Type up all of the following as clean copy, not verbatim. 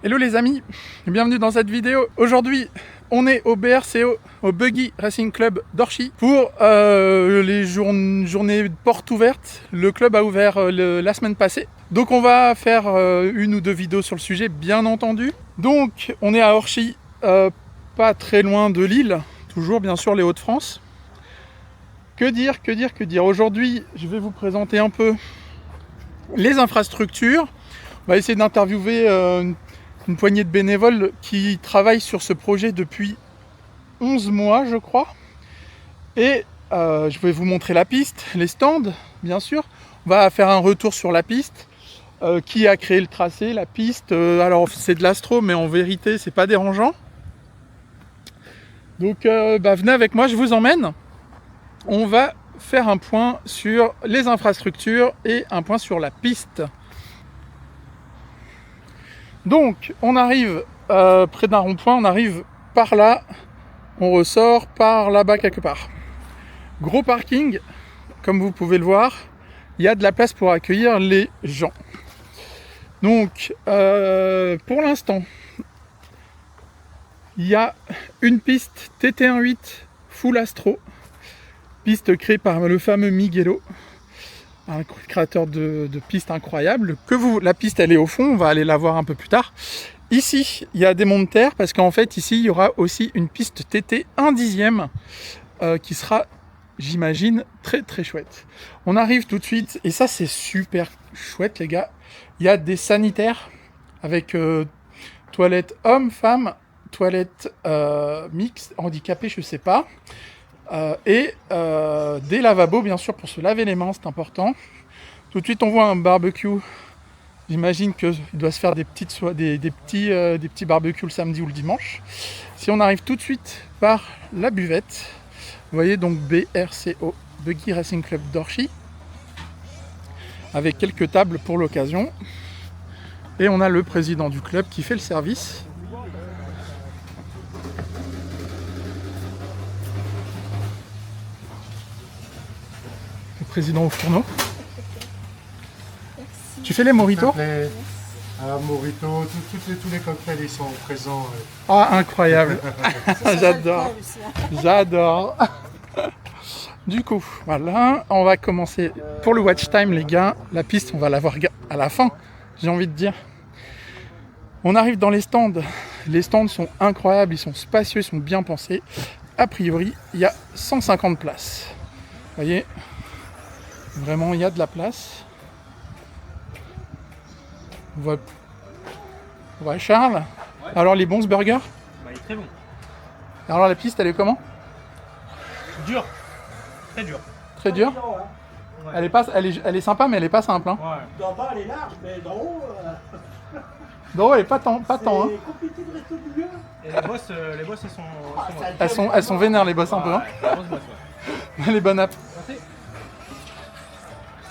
Hello les amis, bienvenue dans cette vidéo. Aujourd'hui, on est au BRCO, au Buggy Racing Club d'Orchy pour les journées portes ouvertes. Le club a ouvert la semaine passée. Donc on va faire une ou deux vidéos sur le sujet, bien entendu. Donc on est à Orchy, pas très loin de Lille, toujours bien sûr les Hauts-de-France. Que dire. Aujourd'hui, je vais vous présenter un peu les infrastructures. On va essayer d'interviewer une poignée de bénévoles qui travaillent sur ce projet depuis 11 mois, je crois. Et je vais vous montrer la piste, les stands, bien sûr. On va faire un retour sur la piste. Qui a créé le tracé, la piste. Alors, c'est de l'astro, mais en vérité, c'est pas dérangeant. Donc, venez avec moi, je vous emmène. On va faire un point sur les infrastructures et un point sur la piste. Donc, on arrive près d'un rond-point, on arrive par là, on ressort par là-bas quelque part. Gros parking, comme vous pouvez le voir, il y a de la place pour accueillir les gens. Donc, pour l'instant, il y a une piste TT18 Full Astro, piste créée par le fameux Miguelo, un créateur de pistes incroyable. La piste elle est au fond, on va aller la voir un peu plus tard. Ici, il y a des monts de terre parce qu'en fait, ici, il y aura aussi une piste TT 1/10 qui sera, j'imagine, très très chouette. On arrive tout de suite et ça, c'est super chouette, les gars. Il y a des sanitaires avec toilettes hommes-femmes, toilettes mixtes, handicapés, je sais pas. Et des lavabos bien sûr pour se laver les mains, c'est important. Tout de suite on voit un barbecue. J'imagine qu'il doit se faire des petits barbecues le samedi ou le dimanche. Si on arrive tout de suite par la buvette, vous voyez donc BRCO, Buggy Racing Club d'Orchy, avec quelques tables pour l'occasion. Et on a le président du club qui fait le service. Président au fourneau. Merci. Tu fais les mojitos? Alors mojito, tous les cocktails ils sont présents. Ah, incroyable. J'adore. Du coup, voilà, on va commencer pour le watch time les gars. La piste, on va la voir à la fin, j'ai envie de dire. On arrive dans les stands. Les stands sont incroyables, ils sont spacieux, ils sont bien pensés. A priori, il y a 150 places. Vous voyez? Vraiment, il y a de la place. Ouais, Charles. Ouais. Alors, les bons ce burger? Il est très bon. Alors, la piste, elle est comment? Dur. Très dur. Très dur? Ouais. Elle est sympa, mais elle est pas simple. Hein. Ouais. D'en bas, elle est large, mais d'en haut... D'en haut, elle est pas tant. Hein. C'est compliqué de rester au milieu. Et les bosses, elles sont vénères, les bosses, un peu. Hein. Ouais. Les bonnes apps.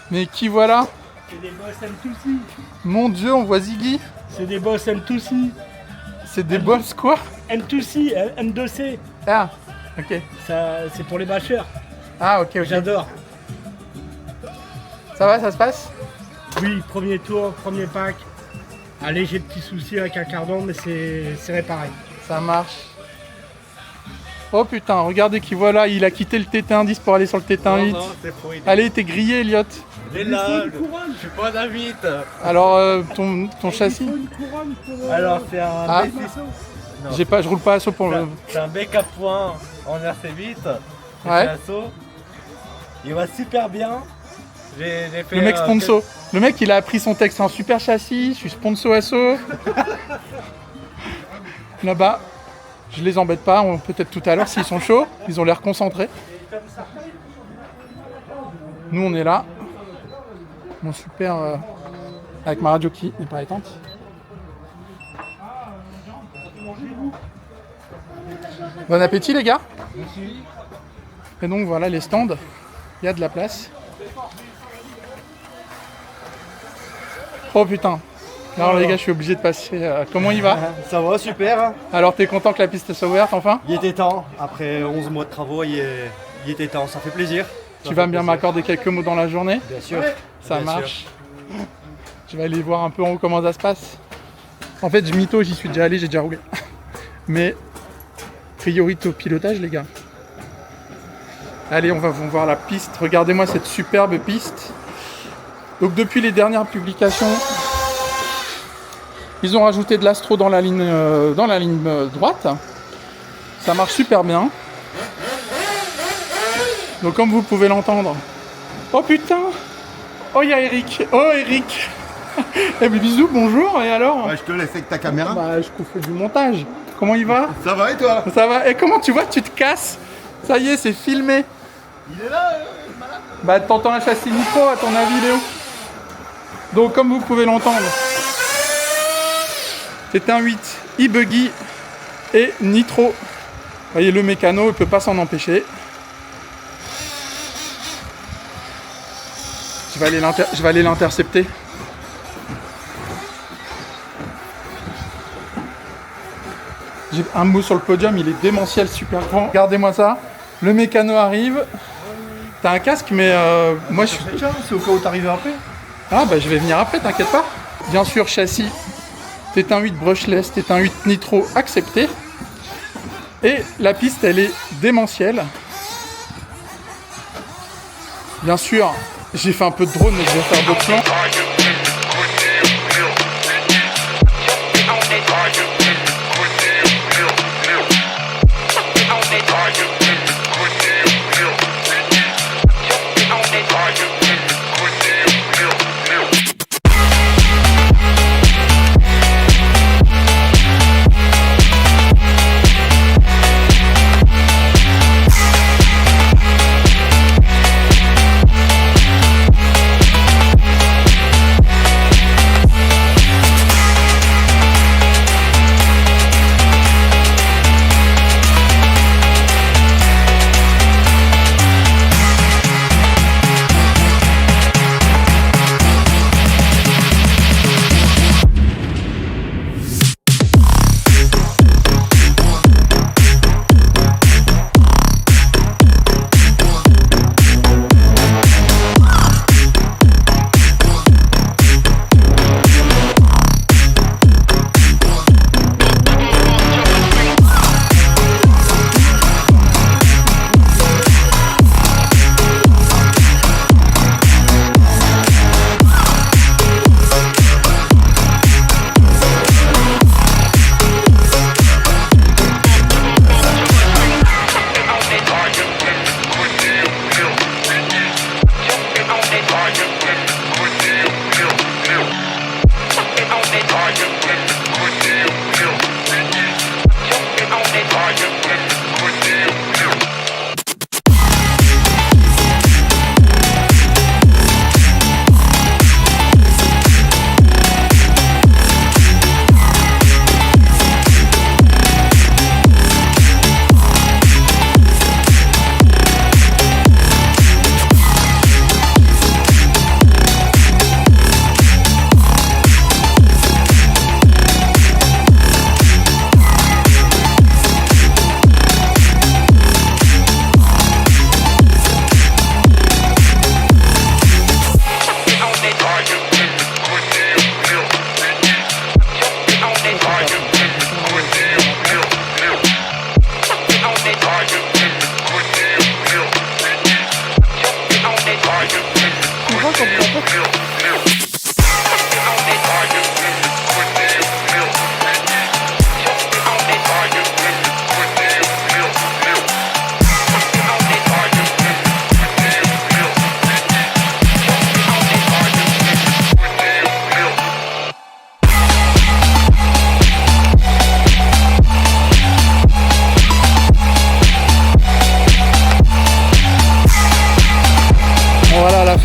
Mais qui voilà? C'est des boss M2C. Mon Dieu, on voit Ziggy. C'est des boss M2C. C'est des boss quoi? M2C, M2C. Ah, ok. Ça, c'est pour les bâcheurs. Ah, ok. J'adore. Ça va, ça se passe? Oui, premier tour, premier pack. Un léger petit souci avec un cardan, mais c'est réparé. Ça marche. Oh putain, regardez qui voilà, il a quitté le TT110 pour aller sur le TT18. Non, c'est faux. Allez, t'es grillé, Elliot. Il est là, je suis pas David. Alors, ton châssis? Une couronne pour, Alors, c'est un Ah. B6. Je roule pas à saut pour le... C'est un bec à point en RC8. C'est Ouais. un saut. Il va super bien. J'ai fait Le mec sponsor. Le mec, il a appris son texte, un super châssis, je suis sponsor à saut. Là-bas, je les embête pas, peut-être tout à l'heure s'ils sont chauds, ils ont l'air concentrés. Nous, on est là. Mon super... avec ma radio qui n'est pas éteinte. Bon appétit les gars. Et donc voilà les stands, il y a de la place. Oh putain. Alors les gars, je suis obligé de passer. Comment il va? Ça va, super. Alors t'es content que la piste soit ouverte enfin? Il était temps. Après 11 mois de travaux, il était temps. Ça fait plaisir. Tu vas bien m'accorder quelques mots dans la journée? Bien sûr. Ça Bien marche. Je vais aller voir un peu en haut comment ça se passe. En fait, je mytho, j'y suis déjà allé, j'ai déjà roulé. Mais priorité au pilotage, les gars. Allez, on va voir la piste. Regardez-moi cette superbe piste. Donc depuis les dernières publications, ils ont rajouté de l'astro dans la ligne droite. Ça marche super bien. Donc comme vous pouvez l'entendre. Oh putain! Oh il y a Eric! Oh Eric! Eh bien bisous, bonjour, et alors? Ouais, je te laisse avec ta caméra. Bah je fais du montage. Comment il va? Ça va et toi? Ça va? Et comment tu vois que tu te casses? Ça y est, c'est filmé. Il est là, malade. Bah t'entends un châssis micro à ton avis, Léo? Donc comme vous pouvez l'entendre, c'est un 8 e-buggy et nitro. Vous voyez, le mécano, il peut pas s'en empêcher. Je vais aller l'intercepter. J'ai un mot sur le podium, il est démentiel, super grand. Regardez-moi ça. Le mécano arrive. T'as un casque, mais moi je suis... C'est au cas où t'arrives après. Ah bah je vais venir après, t'inquiète pas. Bien sûr, châssis Tétin 8 brushless, Tétin 8 nitro accepté. Et la piste, elle est démentielle. Bien sûr, j'ai fait un peu de drone, mais je vais faire d'autres plans.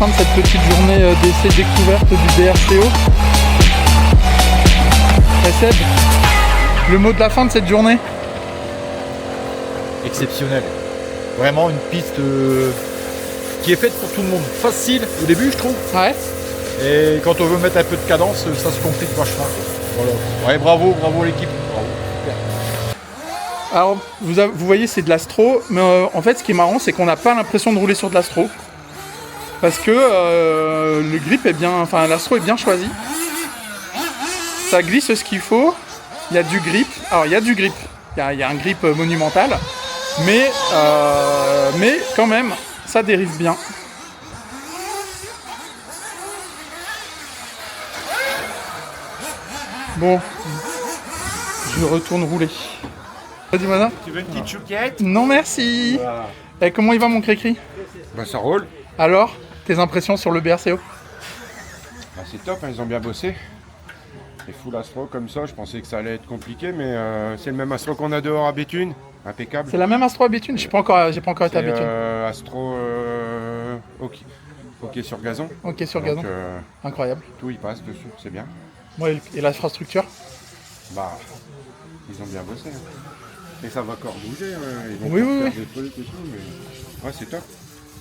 De cette petite journée d'essai découverte du BRCO. Et Seb, le mot de la fin de cette journée? Exceptionnel. Vraiment une piste qui est faite pour tout le monde. Facile au début, je trouve. Ouais. Et quand on veut mettre un peu de cadence, ça se complique vachement. Voilà. Ouais, bravo l'équipe. Bravo. Super. Alors, vous voyez, c'est de l'astro, mais en fait, ce qui est marrant, c'est qu'on n'a pas l'impression de rouler sur de l'astro. Parce que le grip est bien, enfin l'astro est bien choisi. Ça glisse ce qu'il faut. Il y a du grip. Alors il y a du grip. Il y a un grip monumental. Mais quand même, ça dérive bien. Bon, je retourne rouler. Vas-y, madame. Tu veux une petite chouquette? Non, merci. Et comment il va, mon cri-cri? Bah ça roule. Alors, tes impressions sur le BRCO? Bah, c'est top, hein, ils ont bien bossé. Les full astro comme ça, je pensais que ça allait être compliqué, mais c'est le même astro qu'on a dehors à Béthune. Impeccable. C'est la même Astro à Béthune? J'ai pas encore été à Béthune. Astro ok sur gazon. Ok, sur Donc, gazon. Incroyable. tout y passe dessus, c'est bien. Ouais, et l'infrastructure? Bah, ils ont bien bossé. Hein. Et ça va encore bouger, ils vont Oui, encore oui, faire des trucs et tout, mais ouais, c'est top.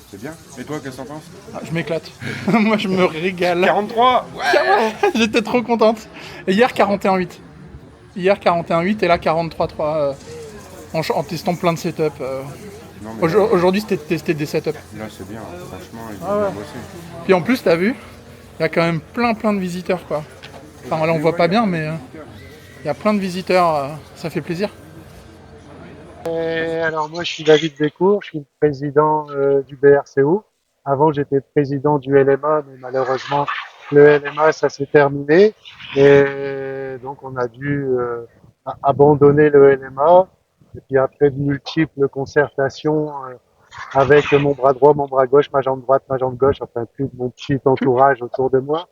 C'est bien. Et toi, qu'est-ce que t'en penses? Ah, je m'éclate. Moi, je me régale. 43. Ouais. J'étais trop contente. Et hier, 41,8. Hier, 41,8 et là, 43,3 en testant plein de setups. Non, mais Aujourd'hui, c'était de tester des setups. là, c'est bien. Franchement, ils ont Ah ouais. bien bossé. Puis en plus, t'as vu, il y a quand même plein de visiteurs, quoi. Enfin, là, on voit pas bien, mais il y a plein de visiteurs. Ça fait plaisir. Et alors moi je suis David Bécourt, je suis le président du BRCO. Avant j'étais président du LMA, mais malheureusement le LMA ça s'est terminé et donc on a dû abandonner le LMA. Et puis après de multiples concertations avec mon bras droit, mon bras gauche, ma jambe droite, ma jambe gauche, enfin tout mon petit entourage autour de moi,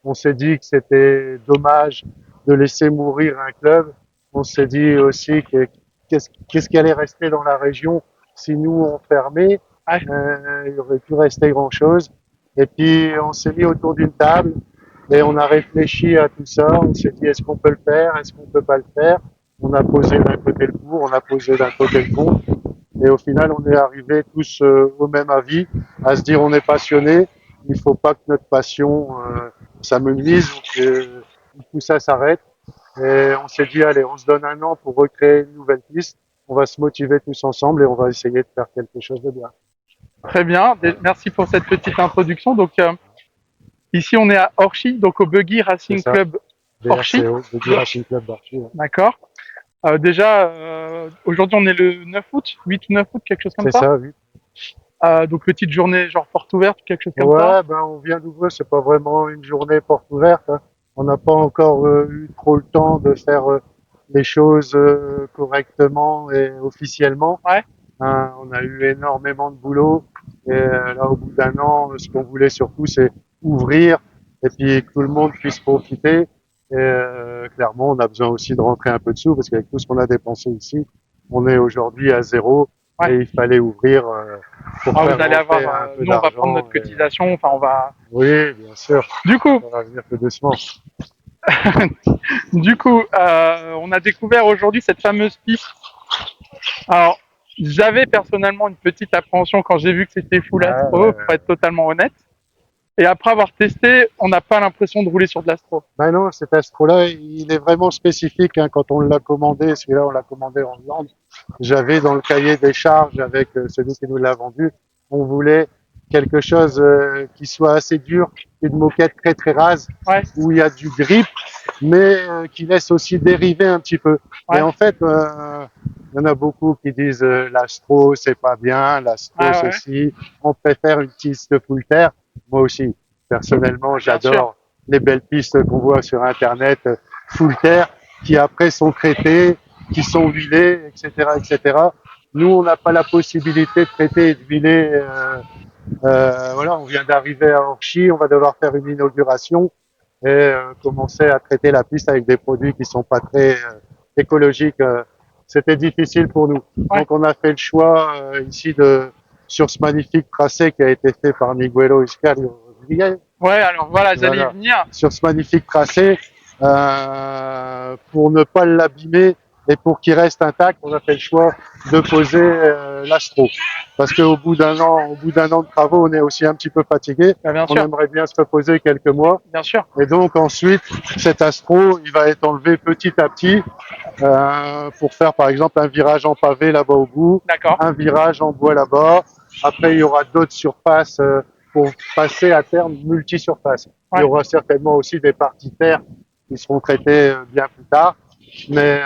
on s'est dit que c'était dommage de laisser mourir un club. On s'est dit aussi que qu'est-ce qui allait rester dans la région si nous on fermait. Il y aurait pu rester grand chose. Et puis on s'est mis autour d'une table et on a réfléchi à tout ça. On s'est dit est-ce qu'on peut le faire, est-ce qu'on peut pas le faire. On a posé d'un côté le pour, on a posé d'un côté le contre. Et au final on est arrivés tous au même avis, à se dire on est passionné. Il faut pas que notre passion s'amenuise ou que tout ça s'arrête. Et on s'est dit, allez, on se donne un an pour recréer une nouvelle piste. On va se motiver tous ensemble et on va essayer de faire quelque chose de bien. Très bien. Merci pour cette petite introduction. Donc, ici, on est à Orchy, donc au Buggy Racing C'est ça. Club. Orchy. BRCO, le Racing Club d'Orchy. Ouais. D'accord. Déjà, aujourd'hui, on est le 9 août, 8 ou 9 août, quelque chose comme C'est ça. ça, oui. Donc, petite journée, genre porte ouverte, quelque chose comme Ouais, ça. ben, on vient d'ouvrir, c'est pas vraiment une journée porte ouverte. Hein. On n'a pas encore eu trop le temps de faire les choses correctement et officiellement. Ouais. Hein, on a eu énormément de boulot et là, au bout d'un an, ce qu'on voulait surtout, c'est ouvrir et puis que tout le monde puisse profiter. Et clairement, on a besoin aussi de rentrer un peu de sous parce qu'avec tout ce qu'on a dépensé ici, on est aujourd'hui à zéro. Ouais. Et il fallait ouvrir pour faire Vous allez rentrer avoir, un peu nous, on va d'argent prendre notre et- cotisation. Enfin, on va. Oui, bien sûr. Du coup, Ça va venir que doucement. on a découvert aujourd'hui cette fameuse piste. Alors, j'avais personnellement une petite appréhension quand j'ai vu que c'était full astro, ouais. pour être totalement honnête. Et après avoir testé, on n'a pas l'impression de rouler sur de l'astro. Ben non, cet astro-là, il est vraiment spécifique. Hein, quand on l'a commandé, celui-là, on l'a commandé en Hollande. J'avais dans le cahier des charges avec celui qui nous l'a vendu, on voulait quelque chose qui soit assez dur, une moquette très rase, Ouais. où il y a du grip, mais qui laisse aussi dériver un petit peu. Ouais. Et en fait, il y en a beaucoup qui disent l'astro c'est pas bien, l'astro Ah ouais. ceci, on préfère une piste full terre. Moi aussi, personnellement, sûr. j'adore les belles pistes qu'on voit sur internet full terre, qui après sont traitées, qui sont huilées, etc. Nous, on n'a pas la possibilité de traiter et de huiler. Voilà, on vient d'arriver à Orchy, on va devoir faire une inauguration et commencer à traiter la piste avec des produits qui sont pas très écologiques. C'était difficile pour nous. Ouais. Donc, on a fait le choix ici sur ce magnifique tracé qui a été fait par Miguelo Iscari Rodriguez. Ouais, alors voilà, j'allais Voilà. y venir. Sur ce magnifique tracé, pour ne pas l'abîmer et pour qu'il reste intact, on a fait le choix de poser l'astro. Parce qu'au bout d'un an de travaux, on est aussi un petit peu fatigué. Bah, bien On sûr, aimerait bien se reposer quelques mois. bien sûr. Et donc ensuite, cet astro, il va être enlevé petit à petit pour faire par exemple un virage en pavé là-bas au bout, D'accord. un virage en bois là-bas. Après, il y aura d'autres surfaces pour passer à terme multi-surface. Ouais. Il y aura certainement aussi des parties terre Ils seront traités bien plus tard. Mais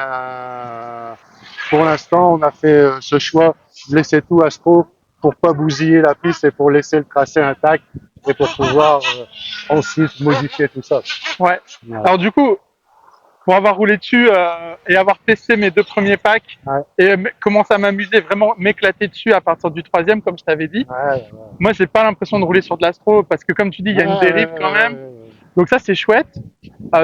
pour l'instant, on a fait ce choix de laisser tout astro pour pas bousiller la piste et pour laisser le tracé intact et pour pouvoir ensuite modifier tout ça. Ouais. Voilà. Alors du coup, pour avoir roulé dessus et avoir testé mes 2 premiers packs Ouais. et commencer à m'amuser, vraiment m'éclater dessus à partir du 3e, comme je t'avais dit, Ouais, moi j'ai pas l'impression de rouler sur de l'astro parce que comme tu dis, il y a une dérive quand même. Donc ça c'est chouette.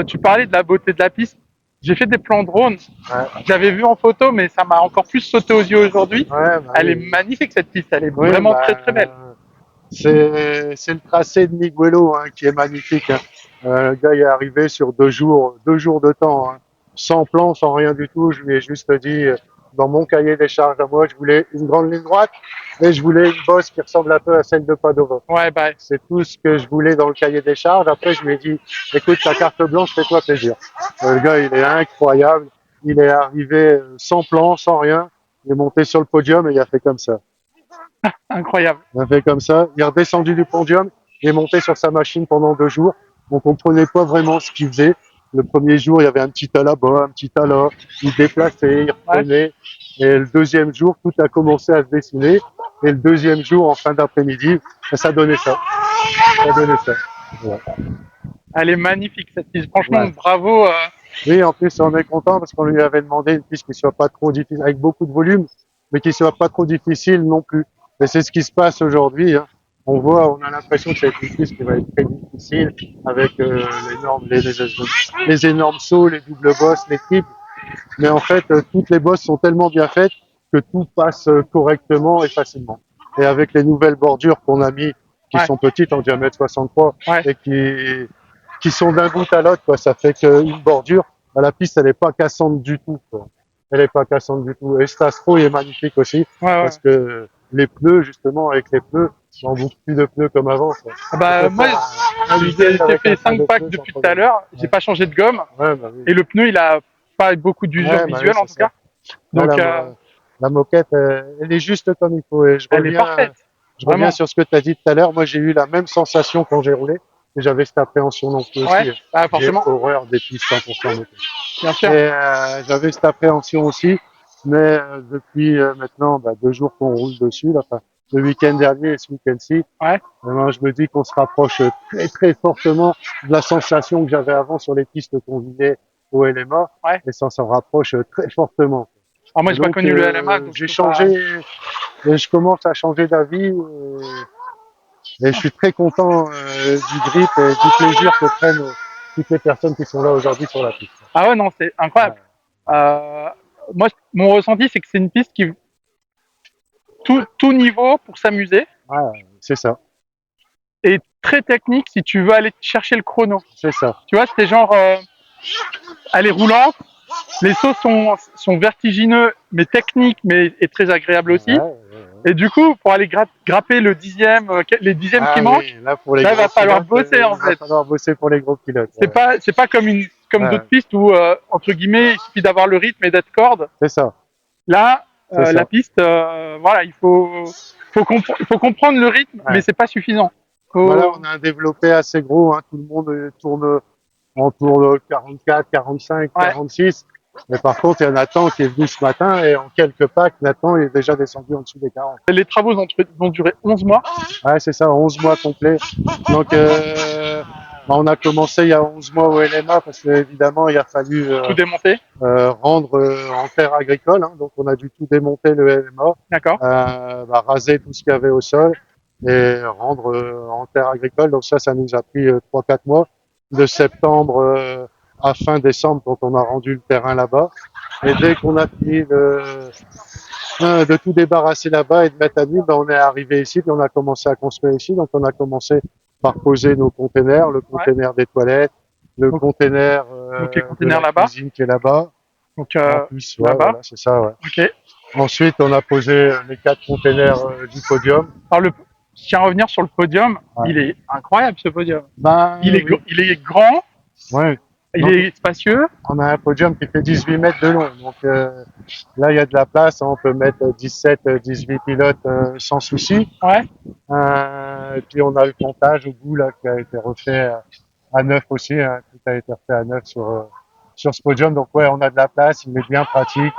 Tu parlais de la beauté de la piste. J'ai fait des plans drone. Ouais. J'avais vu en photo, mais ça m'a encore plus sauté aux yeux aujourd'hui. Ouais, Elle est oui. magnifique cette piste. Elle est Oui, vraiment très très belle. C'est le tracé de Miguelo qui est magnifique. Le gars il est arrivé sur 2 jours de temps, sans plan, sans rien du tout. Je lui ai juste dit, dans mon cahier des charges à moi, je voulais une grande ligne droite et je voulais une bosse qui ressemble un peu à celle de Padova. Ouais, bah, C'est tout ce que je voulais dans le cahier des charges. Après, je lui ai dit, écoute, ta carte blanche, fais-toi plaisir. Le gars, il est incroyable. Il est arrivé sans plan, sans rien. Il est monté sur le podium et il a fait comme ça. incroyable. Il a fait comme ça. Il est redescendu du podium. Il est monté sur sa machine pendant 2 jours. On comprenait pas vraiment ce qu'il faisait. Le premier jour, il y avait un petit tas là-bas, un petit tas là. Il déplaçait, il reprenait. Et le deuxième jour, tout a commencé à se dessiner. Et le deuxième jour, en fin d'après-midi, ça donnait ça. Ça donnait ça. Voilà. Elle est magnifique cette piste. Franchement, Ouais. bravo. Oui, en plus, on est content parce qu'on lui avait demandé une piste qui soit pas trop difficile, avec beaucoup de volume, mais qui soit pas trop difficile non plus. Et c'est ce qui se passe aujourd'hui. On voit, on a l'impression que c'est une piste qui va être très difficile avec les énormes sauts, les doubles bosses, les triples. Mais en fait, toutes les bosses sont tellement bien faites que tout passe correctement et facilement. Et avec les nouvelles bordures qu'on a mis, qui Ouais. sont petites en diamètre 63 Ouais. et qui sont d'un bout à l'autre, quoi. Ça fait qu'une bordure, la piste, elle est pas cassante du tout, quoi. Elle est pas cassante du tout. Et cet Astro, il est magnifique aussi, Ouais, ouais. parce que les pneus, justement, avec les pneus, on boucle plus de pneus comme avant, quoi. Ah bah, On peut moi, faire un j'ai week-end avec fait un pain 5 de packs pneus sans depuis tout à problème. l'heure. J'ai Ouais. pas changé de gomme. Ouais, bah oui. Et le pneu, il a pas beaucoup d'usure Ouais, bah visuelle oui, en tout c'est ça. cas. Donc, La moquette, elle est juste comme il faut. Et elle est parfaite. je reviens Vraiment. sur ce que tu as dit tout à l'heure. Moi, j'ai eu la même sensation quand j'ai roulé. Et j'avais cette appréhension non plus Ouais. aussi. Ah, J'ai forcément. horreur des pistes 100% moquette. Bien sûr. Et j'avais cette appréhension aussi. Mais depuis maintenant 2 jours qu'on roule dessus, là, enfin, le week-end dernier et ce week-end-ci, Ouais. vraiment, je me dis qu'on se rapproche très très fortement de la sensation que j'avais avant sur les pistes qu'on vivait au LMA. Ouais. Et ça s'en rapproche très fortement. Alors moi, Et j'ai pas donc, connu le LMA, donc j'ai je peux pas- changé, et je commence à changer d'avis. Et je suis très content du grip et du plaisir que prennent toutes les personnes qui sont là aujourd'hui sur la piste. Ah ouais, non, c'est incroyable. Moi, mon ressenti, c'est que c'est une piste qui tout niveau pour s'amuser Ouais, c'est ça, et très technique si tu veux aller chercher le chrono. c'est ça. Tu vois, c'était genre, elle est roulante, les sauts sont vertigineux, mais techniques, mais et très agréables aussi. Ouais, ouais, ouais. Et du coup, pour aller grapper le 10e, les 10e qui Ah manquent, oui, là, pour les là, il va gros falloir pilotes, bosser en il va fait. falloir bosser pour les gros pilotes. C'est pas comme Ouais. d'autres pistes où, entre guillemets, il suffit d'avoir le rythme et d'être corde. C'est ça. Là, C'est ça. la piste, voilà, il faut comprendre le rythme, Ouais. mais c'est pas suffisant. Voilà, on a un développé assez gros. Tout le monde tourne en tourne 44, 45, Ouais. 46. Mais par contre, il y a Nathan qui est venu ce matin et en quelques packs, Nathan est déjà descendu en dessous des 40. Les travaux vont durer 11 mois. Ouais, c'est ça, 11 mois complets. Donc, on a commencé il y a 11 mois au LMA parce qu'évidemment, il a fallu Tout démonter. rendre en terre agricole. Donc, on a dû tout démonter le LMA, D'accord. raser tout ce qu'il y avait au sol et rendre en terre agricole. Donc ça nous a pris 3-4 mois, de septembre à fin décembre, quand on a rendu le terrain là-bas. Et dès qu'on a fini de tout débarrasser là-bas et de mettre à nu, on est arrivé ici, puis on a commencé à construire ici. Donc on a commencé par poser nos containers, le container des toilettes, le container donc les de containers la là-bas. cuisine qui est là-bas. Donc, En plus, ouais, là-bas. voilà, c'est ça, ouais. ok. Ensuite, on a posé les 4 containers du podium. Alors, je tiens à revenir sur le podium. Ouais. Il est incroyable ce podium. Oui. Il est grand, Ouais. il Donc, est spacieux. on a un podium qui fait 18 mètres de long. Donc là, il y a de la place. On peut mettre 17, 18 pilotes sans souci. Ouais. Et puis on a le comptage au bout là qui a été refait à neuf aussi, hein, tout a été refait à neuf sur ce podium. Donc ouais, on a de la place, il est bien pratique,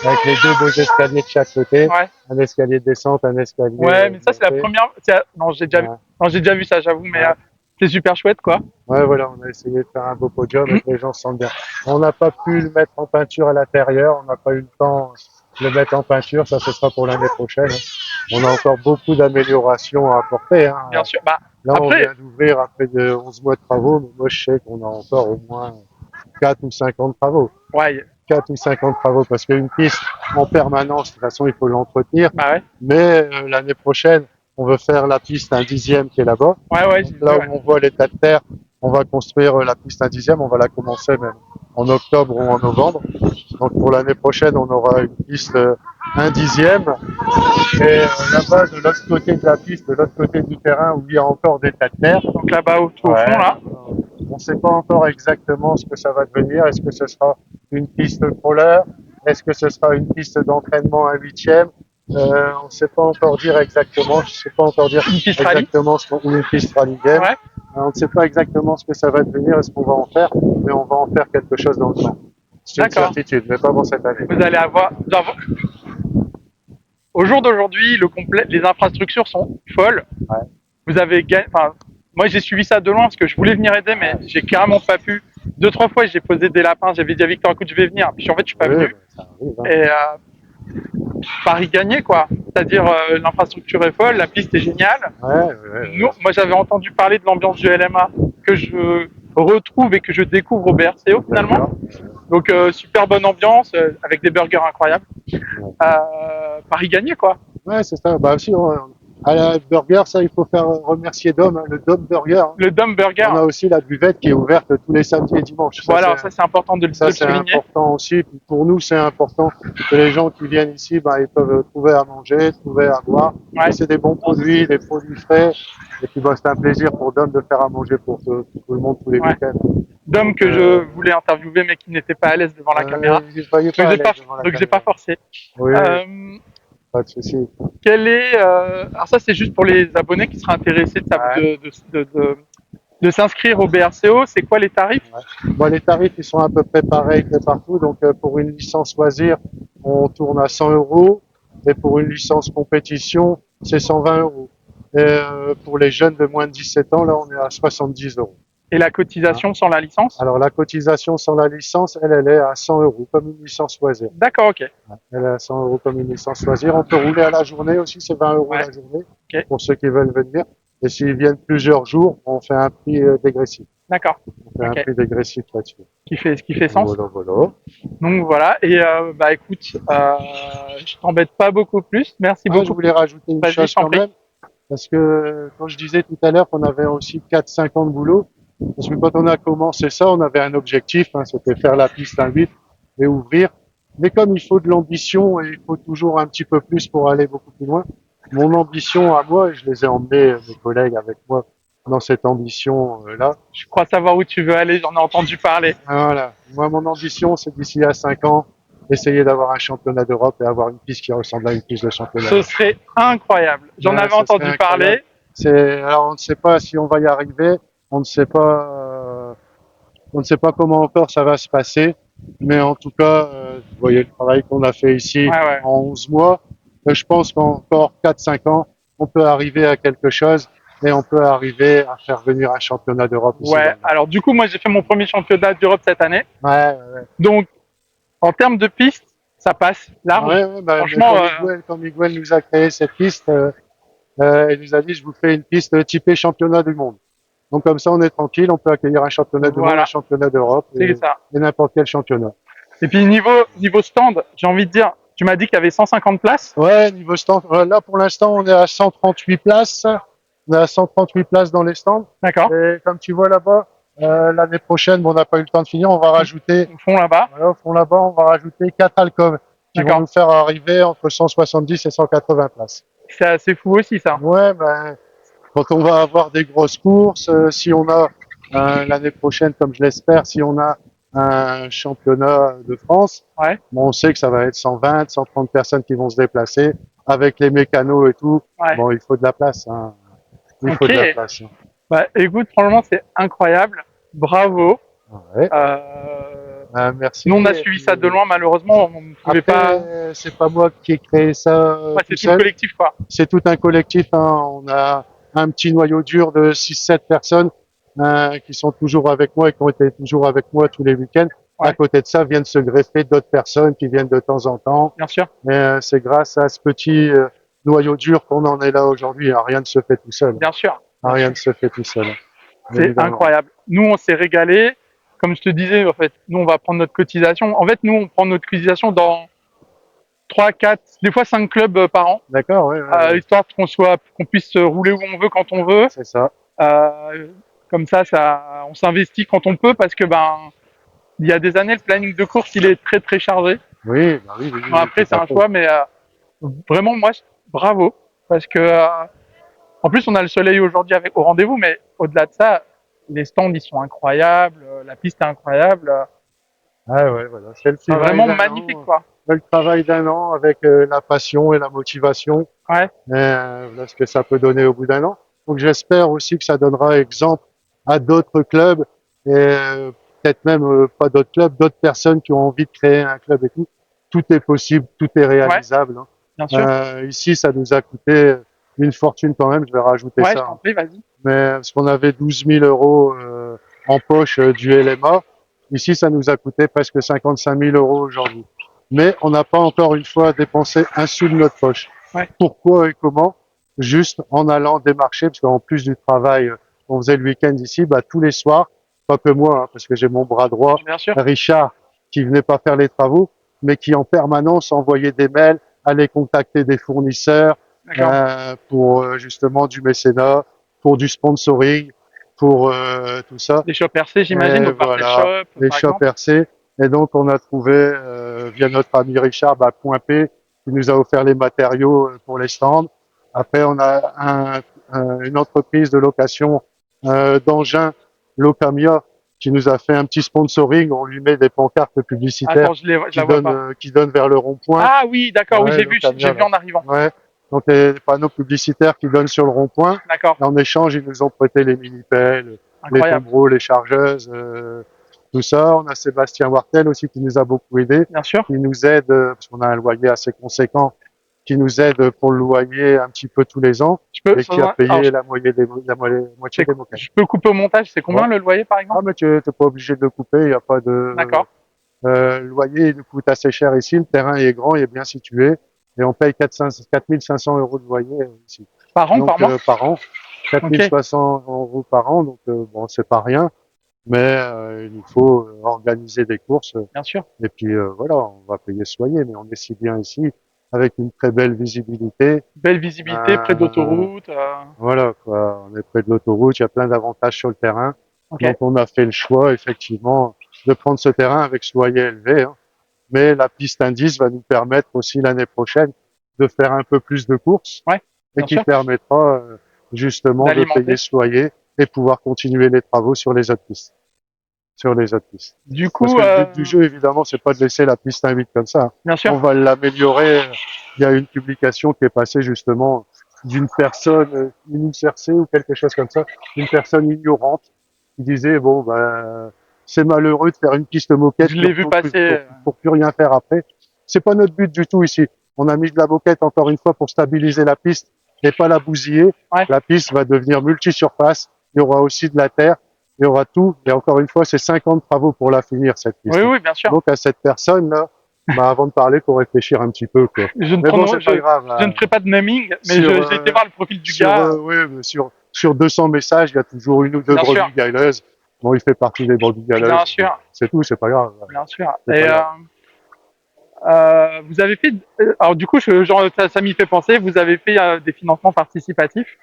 avec les deux beaux escaliers de chaque côté, Ouais. un escalier de descente, un escalier Ouais, mais ça, c'est la montée. première. Non, Ouais. j'ai déjà vu ça, j'avoue, mais Ouais. c'est super chouette, quoi. Ouais, voilà, on a essayé de faire un beau podium et Mm. que les gens se sentent bien. On n'a pas pu le mettre en peinture à l'intérieur, on n'a pas eu le temps de le mettre en peinture, ça ce sera pour l'année prochaine, hein. On a encore beaucoup d'améliorations à apporter, hein. Bien sûr. Bah, Là, on après, vient d'ouvrir après de 11 mois de travaux, mais moi je sais qu'on a encore au moins 4 ou 5 ans de travaux. ouais, 4 ou 5 ans de travaux, parce qu'une piste en permanence, de toute façon, il faut l'entretenir. bah ouais. Mais l'année prochaine, on veut faire la piste un dixième qui est là-bas. Ouais, ouais, Donc j'ai vu, là où ouais. on voit l'état de terre, on va construire la piste un dixième. On va la commencer même en octobre ou en novembre. Donc pour l'année prochaine, on aura une piste un dixième. Et là-bas, de l'autre côté de la piste, de l'autre côté du terrain, où il y a encore des tas de terre, Donc là-bas, tout au ouais, fond, là. on ne sait pas encore exactement ce que ça va devenir. Est-ce que ce sera une piste crawler? Est-ce que ce sera une piste d'entraînement à huitième? On ne sait pas encore dire exactement. Je ne sais pas encore dire Une piste rallye. exactement ce qu'on, ou une piste rallye game. Ouais. On ne sait pas exactement ce que ça va devenir et ce qu'on va en faire, mais on va en faire quelque chose dans le temps. C'est une D'accord. certitude, mais pas pour cette année. Vous allez avoir. Genre, au jour d'aujourd'hui, les infrastructures sont folles. Ouais. Vous avez gagné. Enfin, moi, j'ai suivi ça de loin parce que je voulais venir aider, mais j'ai carrément pas pu. 2, 3 fois, j'ai posé des lapins. J'avais dit à Victor, écoute, je vais venir. Puis en fait, je suis pas Oui, venu. ça arrive, hein. Et Paris gagné, quoi. C'est-à-dire, l'infrastructure est folle, la piste est géniale. Ouais. Nous, moi, j'avais entendu parler de l'ambiance du LMA que je retrouve et que je découvre au BRCO finalement. Donc, super bonne ambiance avec des burgers incroyables. Paris gagné, quoi. Ouais, c'est ça. Bah aussi, à la burger, ça, il faut faire remercier Dom, hein, le Dom Burger, hein. Le Dom Burger. On a aussi la buvette qui est ouverte tous les samedis et dimanches. Voilà, ça c'est important de le ça, c'est souligner. important aussi. Puis pour nous, c'est important que les gens qui viennent ici, bah, ils peuvent trouver à manger, trouver à boire. Ouais. Et c'est des bons produits, des produits frais. Et puis, bah, c'est un plaisir pour Dom de faire à manger pour tout le monde tous les Ouais. week-ends. Dom que je voulais interviewer mais qui n'était pas à l'aise devant la caméra. Je voyais pas à l'aise devant la Donc j'ai pas caméra. forcé. Oui, Euh, pas de souci. quel est alors ça c'est juste pour les abonnés qui seraient intéressés de s'inscrire au BRCO. C'est quoi les tarifs? Bon, les tarifs, ils sont à peu près pareils que partout. Donc, pour une licence loisir, on tourne à 100 euros. Et pour une licence compétition, c'est 120 euros. Et pour les jeunes de moins de 17 ans, là, on est à 70 euros. Et la cotisation sans la licence? Alors, la cotisation sans la licence, elle est à 100 euros, comme une licence loisir. D'accord, ok. Elle est à 100 euros comme une licence loisir. On peut rouler à la journée aussi, c'est 20 euros Ouais. la journée, Ok. pour ceux qui veulent venir. Et s'ils viennent plusieurs jours, on fait un prix dégressif. D'accord. On fait Ok. un prix dégressif là-dessus. Qui fait sens. Voilà. Donc voilà. Et bah écoute, je t'embête pas beaucoup plus. Merci Je beaucoup. voulais rajouter une Vas-y, chose je t'en quand prie. même, parce que quand je disais tout à l'heure qu'on avait aussi 4-5 ans de boulot, parce que quand on a commencé ça, on avait un objectif, hein, c'était faire la piste 1-8 et ouvrir. Mais comme il faut de l'ambition et il faut toujours un petit peu plus pour aller beaucoup plus loin, mon ambition à moi, et je les ai emmenés, mes collègues avec moi, dans cette ambition-là. Je crois savoir où tu veux aller. J'en ai entendu parler. Voilà. Moi, mon ambition, c'est d'ici à 5 ans, essayer d'avoir un championnat d'Europe et avoir une piste qui ressemble à une piste de championnat. Ce serait incroyable. J'en Ouais, avais ce entendu serait parler. Alors on ne sait pas si on va y arriver, on ne sait pas, on ne sait pas comment encore ça va se passer, mais en tout cas, vous voyez le travail qu'on a fait ici Ouais. en 11 mois. Je pense qu'encore 4-5 ans, on peut arriver à quelque chose et on peut arriver à faire venir un championnat d'Europe ici. Ouais. Alors du coup, moi j'ai fait mon premier championnat d'Europe cette année. Ouais. Donc en termes de piste, ça passe large. Bah, Franchement, quand Miguel nous a créé cette piste, il nous a dit je vous fais une piste typée championnat du monde. Donc comme ça on est tranquille, on peut accueillir un championnat du monde, un championnat d'Europe c'est ça. et n'importe quel championnat. Et puis niveau stand, j'ai envie de dire, tu m'as dit qu'il y avait 150 places. Ouais, niveau stand, là pour l'instant on est à 138 places. On est à 138 places dans les stands. D'accord. Et comme tu vois là-bas, l'année prochaine, bon, on n'a pas eu le temps de finir, on va rajouter, Au fond là-bas. voilà, au fond là-bas, on va rajouter 4 alcôves qui vont nous faire arriver entre 170 et 180 places. C'est assez fou aussi ça. Ouais, ben, quand on va avoir des grosses courses, si on a l'année prochaine, comme je l'espère, si on a un championnat de France, Ouais. bon, on sait que ça va être 120, 130 personnes qui vont se déplacer avec les mécanos et tout. Ouais. Bon, il faut de la place, hein. Il faut de la place. Hein. Bah écoute, franchement c'est incroyable. Bravo. Ouais. Merci. Nous, on a Et suivi puis, ça de loin, malheureusement, on ne pouvait après, pas. c'est pas moi qui ai créé ça Ouais, tout c'est tout le seul. collectif, quoi. C'est tout un collectif, hein. On a un petit noyau dur de 6-7 personnes qui sont toujours avec moi et qui ont été toujours avec moi tous les week-ends. Ouais. À côté de ça, viennent se greffer d'autres personnes qui viennent de temps en temps. Bien sûr, Mais c'est grâce à ce petit noyau dur qu'on en est là aujourd'hui. Hein. Rien ne se fait tout seul. bien sûr. Rien ne se fait tout seul. C'est Évidemment. incroyable. Nous, on s'est régalé. Comme je te disais, en fait, nous, on va prendre notre cotisation. En fait, nous, on prend notre cotisation dans 3, 4, des fois 5 clubs par an, D'accord, ouais, ouais. histoire qu'on puisse rouler où on veut quand on veut. C'est ça. Comme ça, on s'investit quand on peut parce que il y a des années, le planning de course, il est très très chargé. Oui, bah oui, oui, oui, Bon, après, tout c'est à un fait. choix, mais vraiment, moi, bravo. Parce que, en plus, on a le soleil aujourd'hui au rendez-vous, mais au-delà de ça, les stands, ils sont incroyables, la piste est incroyable. Ah ouais, voilà. C'est le C'est travail vraiment d'un magnifique, an. quoi. Le travail d'un an avec la passion et la motivation. Ouais, Voilà ce que ça peut donner au bout d'un an. Donc j'espère aussi que ça donnera exemple à d'autres clubs et peut-être même pas d'autres clubs, d'autres personnes qui ont envie de créer un club et tout. Tout est possible, tout est réalisable. Hein. bien sûr. Ici, ça nous a coûté une fortune quand même, je vais rajouter Ouais, ça. je t'en Hein. prie, vas-y. Mais parce qu'on avait 12 000 euros en poche du LMA, ici, ça nous a coûté presque 55 000 euros aujourd'hui. Mais on n'a pas encore une fois dépensé un sou de notre poche. Ouais. Pourquoi et comment? Juste en allant démarcher, parce qu'en plus du travail qu'on faisait le week-end ici, bah, tous les soirs, pas que moi, hein, parce que j'ai mon bras droit, Bien sûr. Richard, qui venait pas faire les travaux, mais qui en permanence envoyait des mails, allait contacter des fournisseurs D'accord. pour justement du mécénat, pour du sponsoring, pour tout ça. Les shops RC, j'imagine, Et donc Marcel voilà, Shop, les par shops exemple. RC. Et donc, on a trouvé, via notre ami Richard, bah, Point P, qui nous a offert les matériaux pour les stands. Après, on a une entreprise de location d'engins, Locamia, qui nous a fait un petit sponsoring. On lui met des pancartes publicitaires Attends, je la vois pas. qui donnent vers le rond-point. Ah oui, d'accord, oui, Ouais, j'ai vu en arrivant. Ouais. Donc, les panneaux publicitaires qui donnent sur le rond-point. D'accord, Et en échange, ils nous ont prêté les mini-pelles, les incroyable, tombereaux, les chargeuses, tout ça. On a Sébastien Wartel aussi qui nous a beaucoup aidé, bien sûr. qui nous aide, parce qu'on a un loyer assez conséquent, qui nous aide pour le loyer un petit peu tous les ans Je peux, et qui a payé alors, la moitié des moquettes. je peux couper au montage, c'est combien Ouais. le loyer par Ah, exemple? mais tu n'es pas obligé de le couper, il n'y a pas de... D'accord, le loyer, il nous coûte assez cher ici, le terrain est grand, il est bien situé, et on paye 4 500 euros de loyer ici. par an, Donc, par mois? par an, 4 Ok, 500 euros par an, donc bon, c'est pas rien, mais il nous faut organiser des courses, bien sûr. et puis voilà, on va payer ce loyer, mais on est si bien ici, avec une très belle visibilité. Belle visibilité, près Euh, d'autoroute. voilà, quoi, on est près de l'autoroute, il y a plein d'avantages sur le terrain. Ok, Donc on a fait le choix, effectivement, de prendre ce terrain avec ce loyer élevé. Hein. Mais la piste indice va nous permettre aussi l'année prochaine de faire un peu plus de courses ouais, et bien qui sûr. permettra justement de D'alimenter. payer ce loyer et pouvoir continuer les travaux sur les autres pistes. Sur les autres pistes. Du Parce coup, que le but du jeu, évidemment, c'est pas de laisser la piste invite comme ça. bien sûr. On va l'améliorer. Il y a une publication qui est passée justement d'une personne, une ICRC ou quelque chose comme ça, une personne ignorante qui disait bon ben c'est malheureux de faire une piste moquette Je l'ai vu passer. pour plus rien faire après. C'est pas notre but du tout ici. On a mis de la moquette encore une fois pour stabiliser la piste et pas la bousiller. Ouais. La piste va devenir multi-surface. Il y aura aussi de la terre. Il y aura tout. Et encore une fois, c'est 50 travaux pour la finir, cette piste. Oui, oui, bien sûr. Donc, à cette personne-là, bah, avant de parler, faut réfléchir un petit peu, quoi. Je ne, Mais bon, prononce- c'est pas grave. je ne ferai pas de naming, mais Sur, j'ai été voir le profil du sur, gars. oui, mais sur 200 messages, il y a toujours une ou deux Bien sûr. brebis galeuses. Bon, il fait partie des brebis galeuses. Bien sûr, C'est tout, c'est pas grave. bien sûr. C'est Et pas grave. vous avez fait, alors du coup, ça m'y fait penser. Vous avez fait des financements participatifs.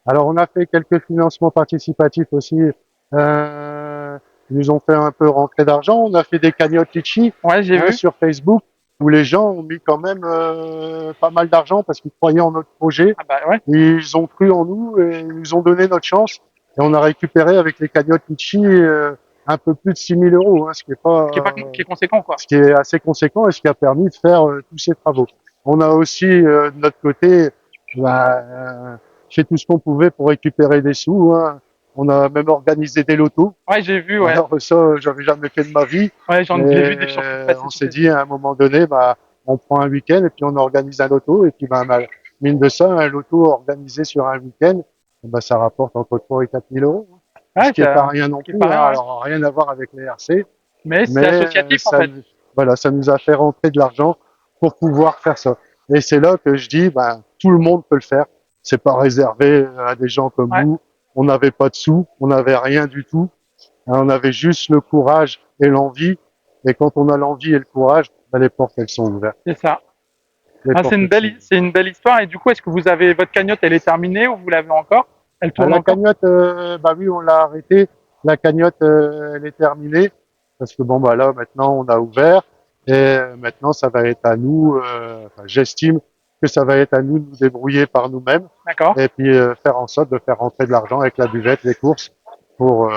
Alors, on a fait quelques financements participatifs aussi. Ils nous ont fait un peu rentrer d'argent. On a fait des cagnottes Litchi Ouais, j'ai vu. sur Facebook où les gens ont mis quand même pas mal d'argent parce qu'ils croyaient en notre projet. Ah bah ouais. Ils ont cru en nous et ils nous ont donné notre chance. Et on a récupéré avec les cagnottes Litchi un peu plus de 6 000 euros, hein, ce Qui est conséquent, quoi. ce qui est assez conséquent et ce qui a permis de faire tous ces travaux. On a aussi, de notre côté, bah, fait tout ce qu'on pouvait pour récupérer des sous. Hein. On a même organisé des lotos. Ouais, j'ai vu, ouais. Alors ça, j'avais jamais fait de ma vie. Ouais, j'en ai vu des surprises passer On sur s'est Facebook. dit à un moment donné, bah, on prend un week-end et puis on organise un loto. Et puis, bah, mine de ça, un loto organisé sur un week-end, bah, ça rapporte entre 3 et 4 000 euros. Ouais, Ce qui est pas rien non qui est plus, pas hein. rien, ouais. Alors, rien à voir avec les RC. Mais c'est Mais associatif, en ça, fait. voilà, ça nous a fait rentrer de l'argent pour pouvoir faire ça. Et c'est là que je dis, ben, tout le monde peut le faire. C'est pas réservé à des gens comme Ouais, nous. On n'avait pas de sous, on n'avait rien du tout. On avait juste le courage et l'envie. Et quand on a l'envie et le courage, ben, les portes, elles sont ouvertes. c'est ça. Les Ah, portes, elles sont ouvertes. c'est une belle histoire. Et du coup, est-ce que vous avez votre cagnotte, elle est terminée ou vous l'avez encore? Elle Ah, tourne la encore? cagnotte, bah oui, on l'a arrêtée. La cagnotte, elle est terminée parce que bon, bah là, maintenant, on a ouvert et maintenant, ça va être à nous. Enfin, j'estime que ça va être à nous de nous débrouiller par nous-mêmes D'accord. et puis faire en sorte de faire rentrer de l'argent avec la buvette, les courses, pour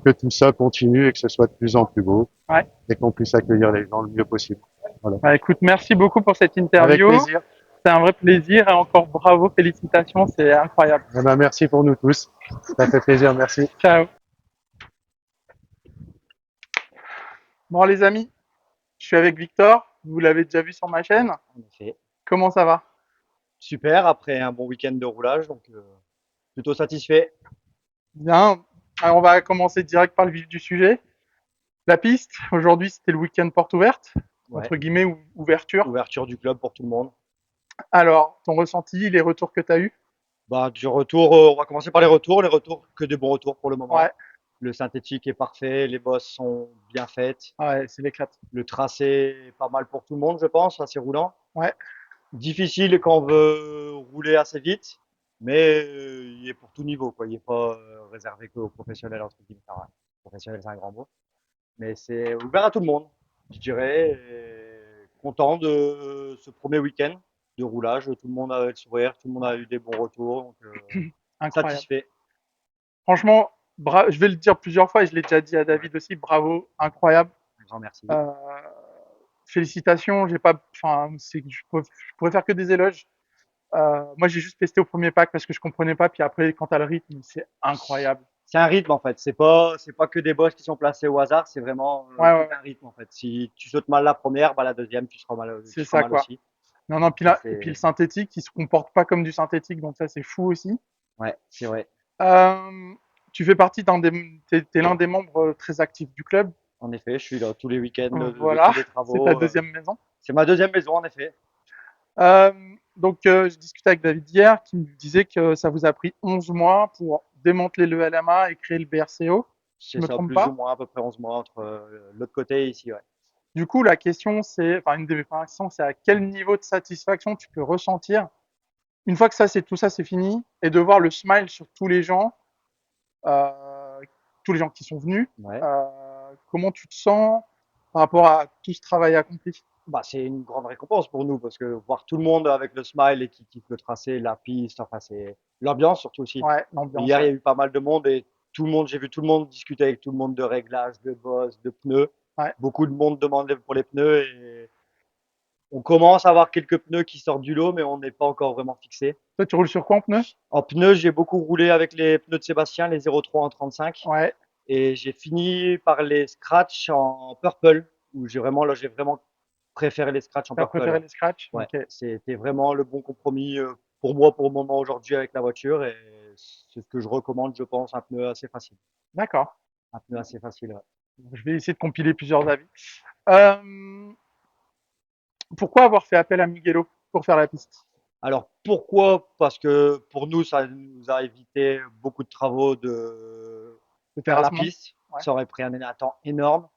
que tout ça continue et que ce soit de plus en plus beau Ouais. et qu'on puisse accueillir les gens le mieux possible. Voilà. Bah, écoute, merci beaucoup pour cette Avec interview. plaisir. C'est un vrai plaisir et encore bravo, félicitations, c'est incroyable. Eh ben, merci pour nous tous. Ça fait plaisir. Merci. Ciao. Bon, les amis, je suis avec Victor. Vous l'avez déjà vu sur ma chaîne. En effet. Comment ça va? Super, après un bon week-end de roulage, donc plutôt satisfait. Bien. Alors, on va commencer direct par le vif du sujet. La piste, aujourd'hui, c'était le week-end porte ouverte, Ouais. entre guillemets, ouverture. Ouverture du club pour tout le monde. Alors, ton ressenti, les retours que tu as eus? Bah, du retour, on va commencer par les retours. Les retours, que de bons retours pour le Ouais, moment. Le synthétique est parfait, les bosses sont bien faites. ouais, c'est l'éclate. Le tracé est pas mal pour tout le monde, je pense, assez roulant. Ouais, Difficile quand on veut rouler assez vite, mais il est pour tout niveau, quoi. Il n'est pas réservé qu'aux professionnels, entre guillemets. Enfin, ouais, professionnel, c'est un grand mot. Mais c'est ouvert à tout le monde, je dirais. Et content de ce premier week-end de roulage. Tout le monde a eu le sourire, tout le monde a eu des bons retours. Donc, incroyable. satisfait. Franchement, je vais le dire plusieurs fois et je l'ai déjà dit à David aussi, bravo, incroyable. Un grand merci. Euh, félicitations, j'ai pas, enfin, je pourrais faire que des éloges. Moi, j'ai juste testé au premier pack parce que je comprenais pas, puis après, quand t'as le rythme, c'est incroyable. C'est un rythme en fait. C'est pas que des bosses qui sont placés au hasard. C'est vraiment Ouais, ouais, tout ouais, un rythme en fait. Si tu sautes mal la première, bah la deuxième tu c'est seras ça, mal quoi. aussi. Non, non, puis Et là, et puis le synthétique, il se comporte pas comme du synthétique, donc ça, c'est fou aussi. ouais, c'est vrai. Euh, tu fais partie t'es l'un des membres très actifs du club. En effet, je suis là tous les week-ends de Voilà, tous les c'est ta travaux. deuxième maison. C'est ma deuxième maison en effet. Euh, je discutais avec David hier qui me disait que ça vous a pris 11 mois pour démanteler le LMA et créer le BRCO. Je C'est me ça, trompe plus ou pas? moins à peu près 11 mois entre l'autre côté et ici, ouais. Du coup, la question, c'est, enfin, une des premières questions, c'est à quel niveau de satisfaction tu peux ressentir une fois que tout ça, c'est fini, et de voir le smile sur tous les gens qui sont venus. Ouais. Comment tu te sens par rapport à tout ce travail accompli? Bah, c'est une grande récompense pour nous parce que voir tout le monde avec le smile et qui kiffe le tracé, la piste, enfin c'est l'ambiance surtout aussi. Ouais, l'ambiance, Hier, il y ouais. a eu pas mal de monde et tout le monde, j'ai vu tout le monde discuter avec tout le monde de réglage, de boss, de pneus. Ouais. Beaucoup de monde demande pour les pneus et on commence à avoir quelques pneus qui sortent du lot, mais on n'est pas encore vraiment fixé. Toi, tu roules sur quoi en pneu? En pneus, j'ai beaucoup roulé avec les pneus de Sébastien, les 03 en 35, Ouais, et j'ai fini par les scratch en purple, où j'ai vraiment préféré les scratch en t'as purple. préféré les scratchs? Ouais, Ok, c'était vraiment le bon compromis pour moi pour le moment aujourd'hui avec la voiture et c'est ce que je recommande, je pense, un pneu assez facile. d'accord. Un pneu assez facile, ouais. Je vais essayer de compiler plusieurs avis. Euh, pourquoi avoir fait appel à Miguelo pour faire la piste? Alors pourquoi? Parce que pour nous, ça nous a évité beaucoup de travaux de Le faire la terrassement? piste. Ouais, Ça aurait pris un temps énorme.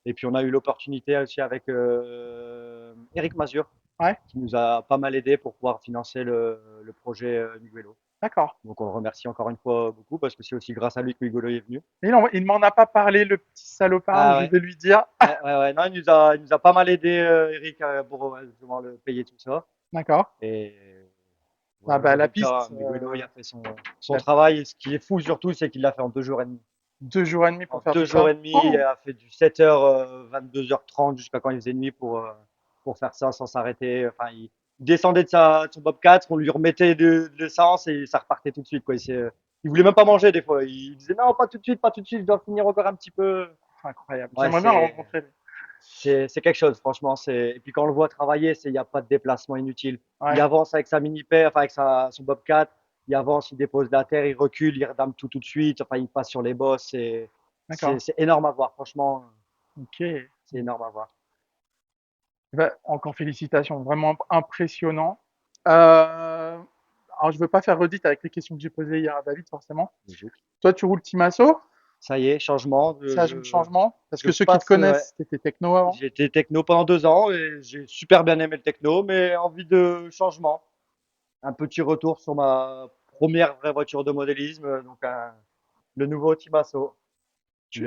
Et puis on a eu l'opportunité aussi avec Eric Mazur, ouais, qui nous a pas mal aidé pour pouvoir financer le projet Miguelo. d'accord. Donc on le remercie encore une fois beaucoup parce que c'est aussi grâce à lui que Miguelo est venu. Il m'en a pas parlé, le petit salopard, Ah je ouais. vais lui dire. Ouais, ouais, ouais. Non, il nous a pas mal aidé, Eric, pour justement le payer tout ça. D'accord. Et Ah voilà, le bah, la résultat, piste, Miguelo, il a fait son la- travail. Et ce qui est fou surtout, c'est qu'il l'a fait en 2 jours et demi. 2 jours et demi pour En faire deux tout jours ça. et demi, il Oh, a fait du 7h, 22h30 jusqu'à quand il faisait nuit pour faire ça sans s'arrêter. Enfin, il descendait de son Bobcat, on lui remettait de l'essence et ça repartait tout de suite, quoi. Il voulait même pas manger des fois. Il disait non, pas tout de suite, pas tout de suite, je dois finir encore un petit peu. Incroyable. Ouais, J'aimerais bien le rencontrer. c'est quelque chose, franchement. Et puis quand on le voit travailler, il n'y a pas de déplacement inutile. Ouais. Il avance avec sa mini-paire, enfin avec son Bobcat. Il avance, il dépose de la terre, il recule, il redame tout de suite. Enfin, il passe sur les bosses. D'accord. C'est énorme à voir, franchement. Ok. C'est énorme à voir. Bah, encore félicitations, vraiment impressionnant. Alors, je veux pas faire redite avec les questions que j'ai posées hier à David, forcément. Toi, tu roules Timasso, Ça y est, changement. ça a un changement. Parce je que ceux qui te passe, connaissent, t'étais techno avant. J'ai été techno pendant 2 ans et j'ai super bien aimé le techno, mais envie de changement. Un petit retour sur ma première vraie voiture de modélisme, donc le nouveau Timasso.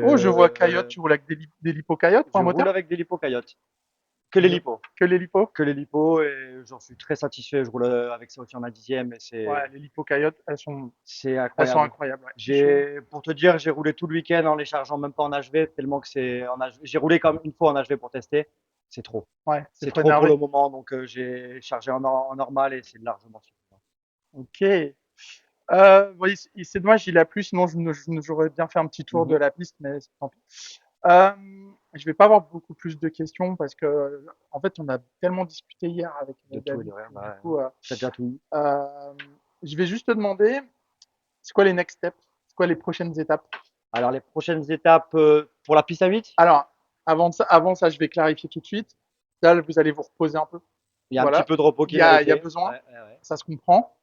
Oh, je vois Coyote, Le- tu roules avec des lipo Coyote pour je un roule moteur? avec des lipo Coyote. Que les lipos. Que les lipo? Que les lipos et j'en suis très satisfait. Je roule avec ça aussi en 1/10e et Ouais, les lipo Coyote, c'est elles sont incroyable. incroyables. Ouais. Pour te dire, j'ai roulé tout le week-end en les chargeant même pas en HV, tellement que c'est en HV. J'ai roulé comme une fois en HV pour tester. C'est trop. Ouais, c'est C'est trop trop pour énervé. le moment, donc j'ai chargé en normal et c'est largement suffisant. Ok. Oui, c'est dommage, il a plu, sinon j'aurais bien fait un petit tour de la piste, mais tant pis. Je vais pas avoir beaucoup plus de questions parce que, en fait, on a tellement discuté hier avec De tout et David. de rien, Que bah, du coup, t'as déjà tout eu. je vais juste te demander, c'est quoi les next steps? C'est quoi les prochaines étapes? Alors, les prochaines étapes pour la piste à 8, Alors, avant ça, je vais clarifier tout de suite. Là, vous allez vous reposer un peu. il y a un petit Voilà. peu de repos Il qui y est a, il y a mérité. besoin, Ouais, ouais, ouais. ça se comprend.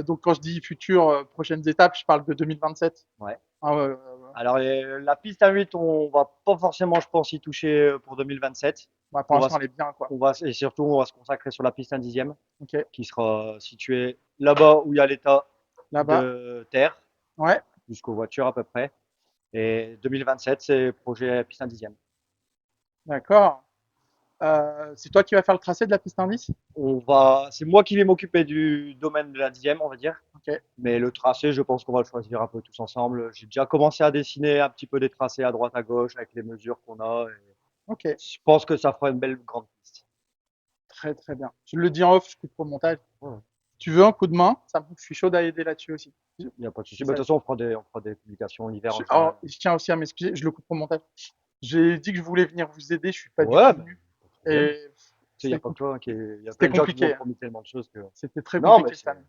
Donc, quand je dis futur, prochaines étapes, je parle de 2027. Ouais. Ah, Alors, la piste à 8, on va pas forcément, je pense, y toucher pour 2027. bah, pour On va, l'instant, se- elle est bien, quoi. et surtout, on va se consacrer sur la piste 1/10e, Ok. qui sera située là-bas où il y a l'état Là-bas. de terre, Ouais. jusqu'aux voitures à peu près. Et 2027, c'est projet piste 1/10e. D'accord. C'est toi qui vas faire le tracé de la piste indice? C'est moi qui vais m'occuper du domaine de la 10e, on va dire. Ok. Mais le tracé, je pense qu'on va le choisir un peu tous ensemble. J'ai déjà commencé à dessiner un petit peu des tracés à droite à gauche avec les mesures qu'on a. Et Ok. je pense que ça fera une belle grande piste. Très très bien. Je le dis en off, je coupe au montage. Ouais. Tu veux un coup de main? Je suis chaud à aider là-dessus aussi. Il n'y a pas de souci. Bah, de toute façon, on fera des publications en hiver en général. Alors, je tiens aussi à m'excuser, je le coupe au montage. J'ai dit que je voulais venir vous aider, je suis pas du Ouais, tout bah, venu. pas de problème. Et Tu sais, il n'y a pas que toi, il y a c'était plein de gens qui compliqué, m'ont hein. promis tellement de choses que. C'était très Non, compliqué mais cette année.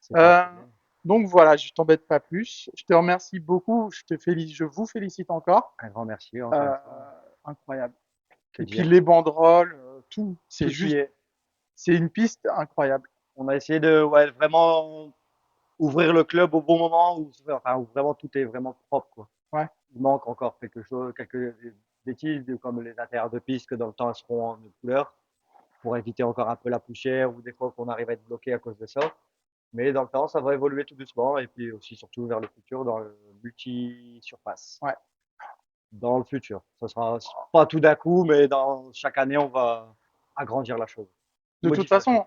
c'est pas un problème. Donc voilà, je t'embête pas plus. Je te remercie beaucoup. Je vous félicite encore. Un grand merci. Encore une Euh, fois. incroyable. Que Et puis dire. les banderoles, tout, c'est Tout y juste, est. c'est une piste incroyable. On a essayé de vraiment ouvrir le club au bon moment où vraiment tout est vraiment propre, quoi. Ouais. Il manque encore quelque chose, quelques bêtises comme les intérieurs de piste que dans le temps elles seront en couleur pour éviter encore un peu la poussière ou des fois qu'on arrive à être bloqué à cause de ça. Mais dans le temps, ça va évoluer tout doucement et puis aussi surtout vers le futur dans le multi-surface. Ouais. Dans le futur. Ça sera pas tout d'un coup, mais dans chaque année, on va agrandir la chose. De toute Modifier la chose. façon,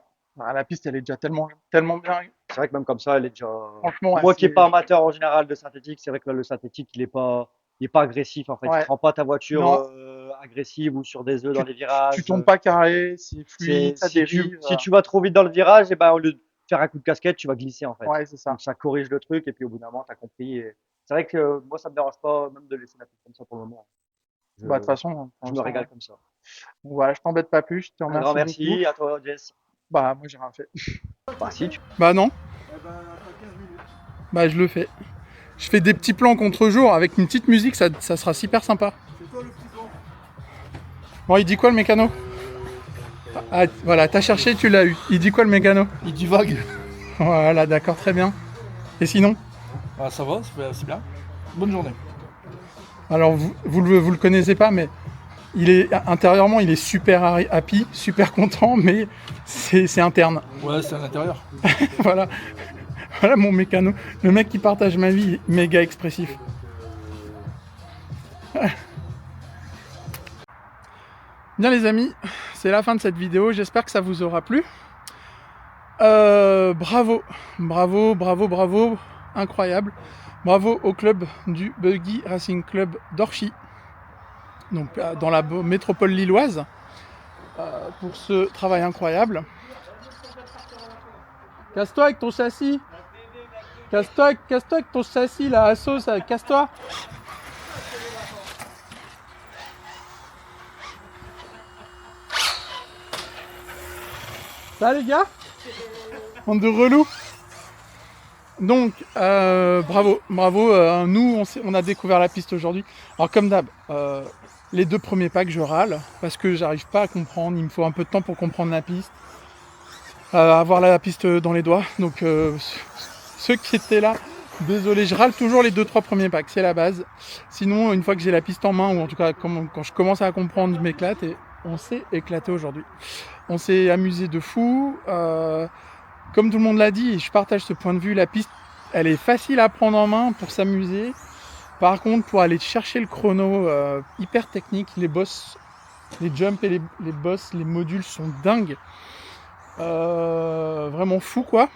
la piste, elle est déjà tellement, tellement bien. C'est vrai que même comme ça, elle est déjà. Franchement, ouais, Moi qui n'ai c'est- pas amateur en général de synthétique, c'est vrai que là, le synthétique, il est pas agressif en fait. ouais. Il rend pas ta voiture Non. agressive ou sur des œufs dans les Tu virages. tombes pas carré, c'est fluide, ça Si dérive. tu vas trop vite dans le virage, et ben, au lieu de faire un coup de casquette, tu vas glisser en fait. Ouais, c'est ça. Donc ça corrige le truc et puis au bout d'un moment, tu as compris. C'est vrai que moi, ça me dérange pas même de laisser la piste comme ça pour le moment. Bah, de toute façon, Je me régale comme ça. voilà, je t'embête pas plus, je te Un remercie grand beaucoup. merci à toi, Jess. Bah, moi, j'ai rien fait. Bah, si, tu Bah, non. Bah, je le fais. Je fais des petits plans contre-jour avec une petite musique, ça sera super sympa. Bon, il dit quoi le mécano? Ah, voilà, t'as cherché, tu l'as eu. Il dit quoi le mécano? Il divague. Voilà, d'accord, très bien. Et sinon? Ah, ça va, c'est bien. Bonne journée. Alors, vous le connaissez pas, mais intérieurement, il est super happy, super content, mais c'est interne. Ouais, c'est à l'intérieur. Voilà. Voilà mon mécano. Le mec qui partage ma vie, méga expressif. Bien les amis, c'est la fin de cette vidéo. J'espère que ça vous aura plu. Bravo, bravo, bravo, bravo. Incroyable. Bravo au club du Buggy Racing Club d'Orchy. Donc dans la métropole lilloise. Pour ce travail incroyable. Casse-toi avec ton châssis. Casse-toi avec ton châssis là, à sauce, casse-toi. Ça les gars? Bande de relous. Donc, bravo. Nous, on a découvert la piste aujourd'hui. Alors comme d'hab, les 2 premiers packs, je râle parce que j'arrive pas à comprendre. Il me faut un peu de temps pour comprendre la piste, avoir la piste dans les doigts. Donc, ceux qui étaient là, désolé, je râle toujours les 2-3 premiers packs, c'est la base. Sinon, une fois que j'ai la piste en main, ou en tout cas quand je commence à comprendre, je m'éclate et on s'est éclaté aujourd'hui. On s'est amusé de fou. Comme tout le monde l'a dit, et je partage ce point de vue, la piste, elle est facile à prendre en main pour s'amuser. Par contre, pour aller chercher le chrono, hyper technique, les boss, les jumps et les boss, les modules sont dingues. Vraiment fou quoi.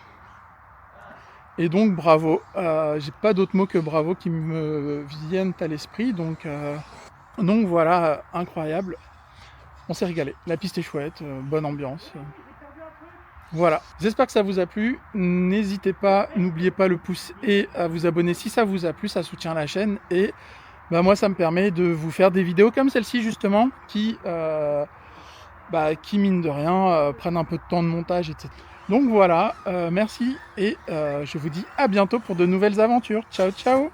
Et donc bravo. J'ai pas d'autres mots que bravo qui me viennent à l'esprit. Donc voilà, incroyable. On s'est régalé. La piste est chouette, bonne ambiance. Voilà, j'espère que ça vous a plu. N'hésitez pas, n'oubliez pas le pouce et à vous abonner si ça vous a plu, ça soutient la chaîne. Et moi, ça me permet de vous faire des vidéos comme celle-ci justement, qui mine de rien, prennent un peu de temps de montage, etc. Donc voilà, merci et je vous dis à bientôt pour de nouvelles aventures. Ciao, ciao!